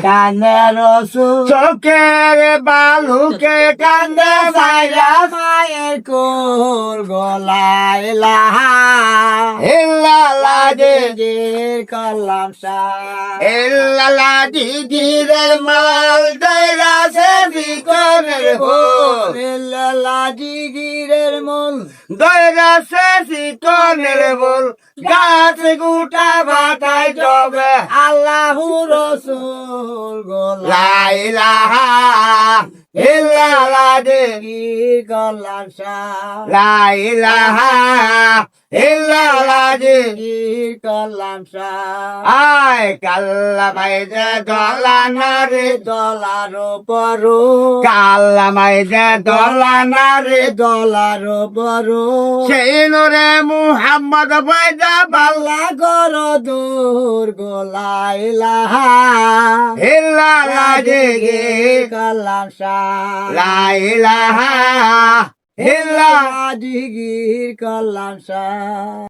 কান্দে রসুল চোখের বালুকে কান্দে সাইরা মায়ের কোল গলায় লাহা ইল্লাল্লাহ জিগির করলাম শাহ ইল্লাল্লাহ জিগিরের মাল দইরাছে বিকনের হোল ইল্লাল্লাহ জিগিরের মূল দইরাছে বিকনের হোল গাছ গুটা বাতায় জবে আল্লাহু রসুল গলায় লা ইলাহা ইল্লাল্লাহ জিগির করলাম শাহ লা ইলাহা ইল্লাল্লাহ জিগির করলাম শাহ আয় কাল্লা মাইজে দলানা রে ডলার বড় কাল্লা মাইজে দলানা রে ডলার বড় সেই নুরে মুহাম্মদ বৈদা পাল্লা গর দূর গলায় লাহা ইল্লাল্লাহ জিগির করলাম শাহ লা ইলাহা ইল্লাল্লাহ জিগির করলাম শাহ